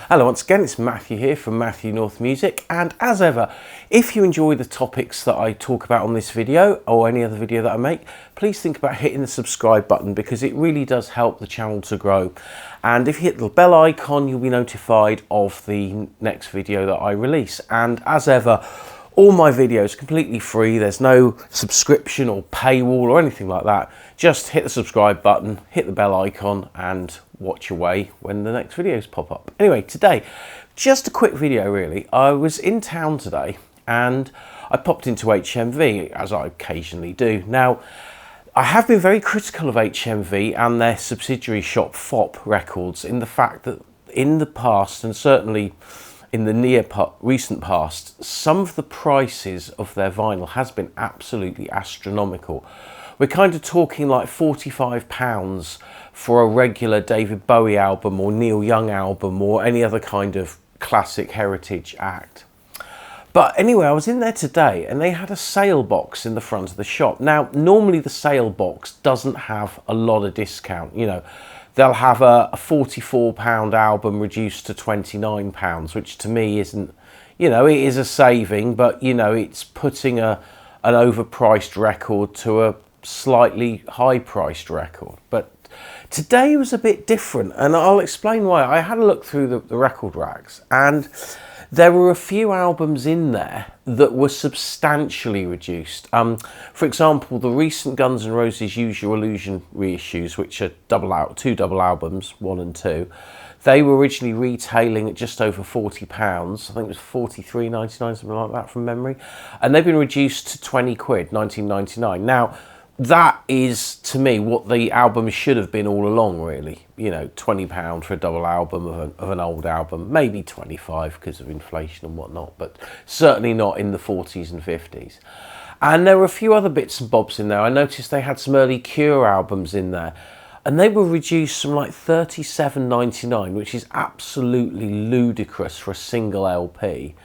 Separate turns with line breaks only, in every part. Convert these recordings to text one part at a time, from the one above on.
Hello once again, it's Matthew here from Matthewnorthmusic, and as ever, if you enjoy the topics that I talk about on this video or any other video that I make, please think about hitting the subscribe button because it really does help the channel to grow. And if you hit the bell icon, you'll be notified of the next video that I release. And as ever, all my videos are completely free. There's no subscription or paywall or anything like that. Just hit the subscribe button, hit the bell icon, and watch away when the next videos pop up. Anyway, today, just a quick video really. I was in town today and I popped into HMV, as I occasionally do. Now, I have been very critical of HMV and their subsidiary shop FOP Records in the fact that in the past, and certainly in the recent past, some of the prices of their vinyl has been absolutely astronomical. We're kind of talking like £45 for a regular David Bowie album or Neil Young album or any other kind of classic heritage act. But anyway, I was in there today and they had a sale box in the front of the shop. Now, normally the sale box doesn't have a lot of discount. You know, they'll have a £44 album reduced to £29, which to me isn't, you know, it is a saving, but you know, it's putting an overpriced record to a slightly high-priced record. But today was a bit different, and I'll explain why. I had a look through the record racks, and there were a few albums in there that were substantially reduced. For example, the recent Guns N' Roses Use Your Illusion reissues, which are two double albums, 1 and 2, they were originally retailing at just over £40. I think it was £43.99, something like that from memory. And they've been reduced to 20 quid, 19.99. Now, that is, to me, what the album should have been all along, really. You know, £20 for a double album of an old album, maybe 25 because of inflation and whatnot, but certainly not in the 40s and 50s. And there were a few other bits and bobs in there. I noticed they had some early Cure albums in there, and they were reduced from like £37.99, which is absolutely ludicrous for a single LP,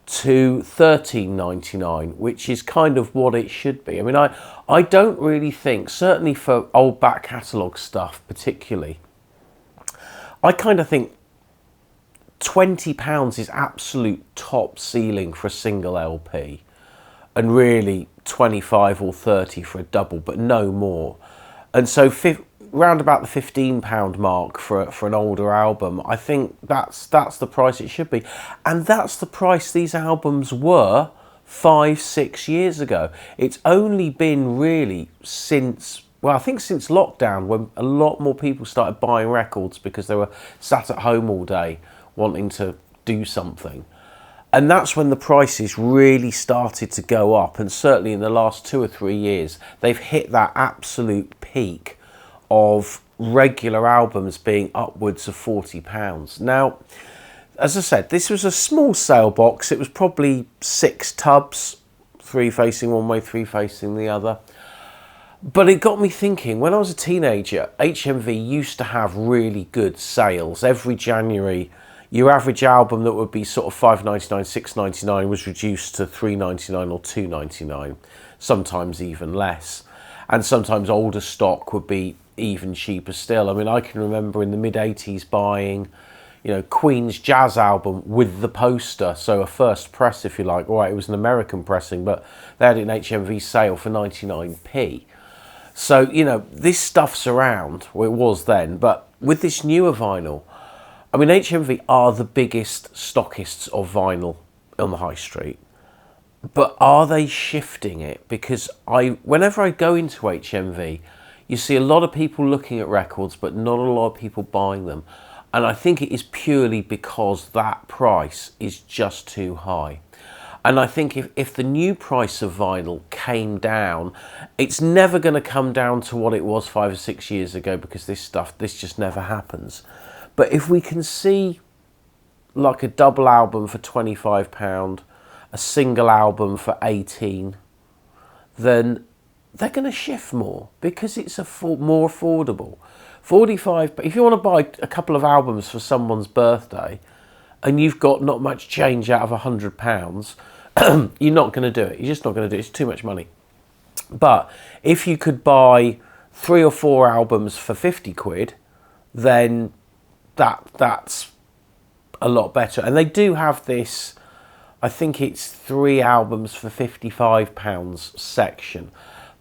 to £13.99, which is kind of what it should be. I mean, I don't really think, certainly for old back catalogue stuff particularly, I kind of think £20 is absolute top ceiling for a single LP, and really 25 or 30 for a double, but no more. And so round about the £15 mark for an older album, I think that's the price it should be. And that's the price these albums were 5-6 years ago. It's only been really since, well, I think since lockdown, when a lot more people started buying records because they were sat at home all day wanting to do something. And that's when the prices really started to go up. And certainly in the last 2 or 3 years, they've hit that absolute peak of regular albums being upwards of £40. Now, as I said, this was a small sale box. It was probably 6 tubs, 3 facing one way, 3 facing the other. But it got me thinking, when I was a teenager, HMV used to have really good sales. Every January, your average album that would be sort of £5.99, £6.99 was reduced to £3.99 or £2.99, sometimes even less. And sometimes older stock would be even cheaper still. I mean, I can remember in the mid-80s buying, you know, Queen's jazz album with the poster, so a first press, if you like. All right, it was an American pressing, but they had it in HMV sale for 99p. So, you know, this stuff's around, well, it was then, but with this newer vinyl, I mean, HMV are the biggest stockists of vinyl on the high street. But are they shifting it? Because whenever I go into HMV, you see a lot of people looking at records, but not a lot of people buying them. And I think it is purely because that price is just too high. And I think if the new price of vinyl came down, it's never going to come down to what it was 5 or 6 years ago, because this just never happens. But if we can see like a double album for £25, a single album for 18, then they're going to shift more because it's more affordable. 45, if you want to buy a couple of albums for someone's birthday and you've got not much change out of £100, you're not going to do it. You're just not going to do it. It's too much money. But if you could buy 3 or 4 albums for 50 quid, then that's a lot better. And they do have this, I think it's 3 albums for £55 section.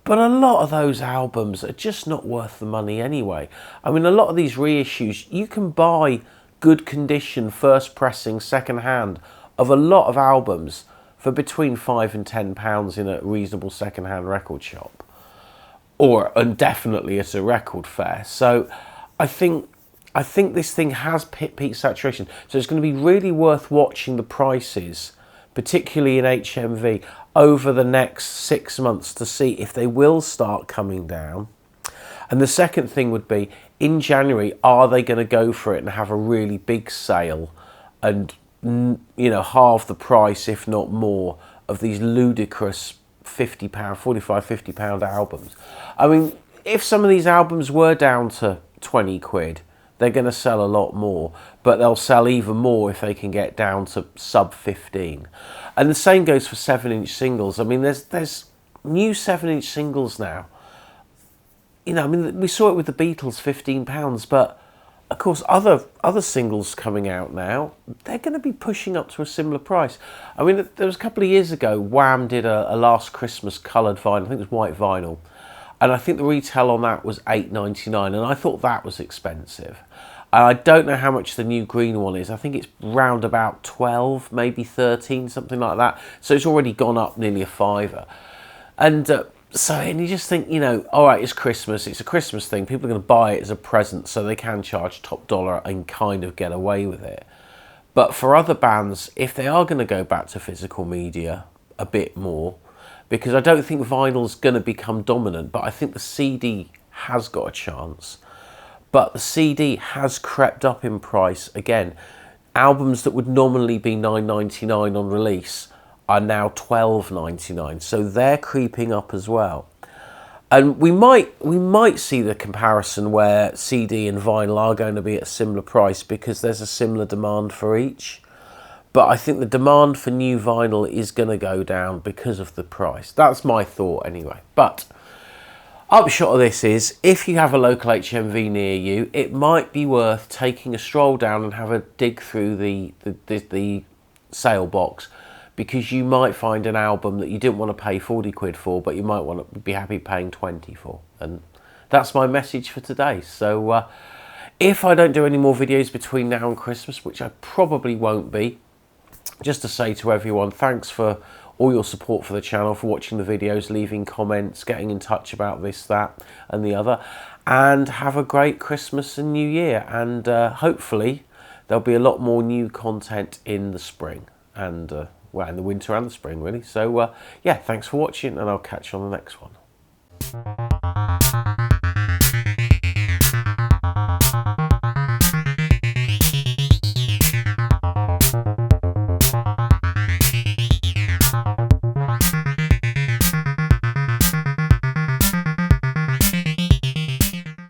But a lot of those albums are just not worth the money anyway. I mean, a lot of these reissues, you can buy good condition, first pressing, second hand of a lot of albums for between £5 and £10 in a reasonable second-hand record shop, and definitely at a record fair. So I think this thing has peak saturation. So it's going to be really worth watching the prices, particularly in HMV, over the next 6 months to see if they will start coming down. And the second thing would be, in January, are they going to go for it and have a really big sale and, you know, halve the price, if not more, of these ludicrous £50, £45, £50 albums. I mean, if some of these albums were down to 20 quid, they're going to sell a lot more, but they'll sell even more if they can get down to sub 15. And the same goes for 7-inch singles. I mean, there's new 7-inch singles now. You know, I mean, we saw it with the Beatles, £15, but of course, other singles coming out now, they're going to be pushing up to a similar price. I mean, there was a couple of years ago, Wham did a Last Christmas coloured vinyl. I think it was white vinyl. And I think the retail on that was £8.99, and I thought that was expensive. And I don't know how much the new green one is. I think it's round about 12, maybe 13, something like that. So it's already gone up nearly a fiver. And and you just think, you know, all right, it's Christmas. It's a Christmas thing. People are going to buy it as a present, so they can charge top dollar and kind of get away with it. But for other bands, if they are going to go back to physical media a bit more, because I don't think vinyl's going to become dominant, but I think the CD has got a chance. But the CD has crept up in price again. Albums that would normally be $9.99 on release are now $12.99, so they're creeping up as well. And we might see the comparison where CD and vinyl are going to be at a similar price because there's a similar demand for each. But I think the demand for new vinyl is going to go down because of the price. That's my thought anyway. But upshot of this is, if you have a local HMV near you, it might be worth taking a stroll down and have a dig through the sale box, because you might find an album that you didn't want to pay 40 quid for, but you might want to be happy paying 20 for. And that's my message for today. So if I don't do any more videos between now and Christmas, which I probably won't be, just to say to everyone, thanks for all your support for the channel, for watching the videos, leaving comments, getting in touch about this, that and the other. And have a great Christmas and New Year. And hopefully there'll be a lot more new content in the spring. And well, in the winter and the spring, really. So, yeah, thanks for watching, and I'll catch you on the next one.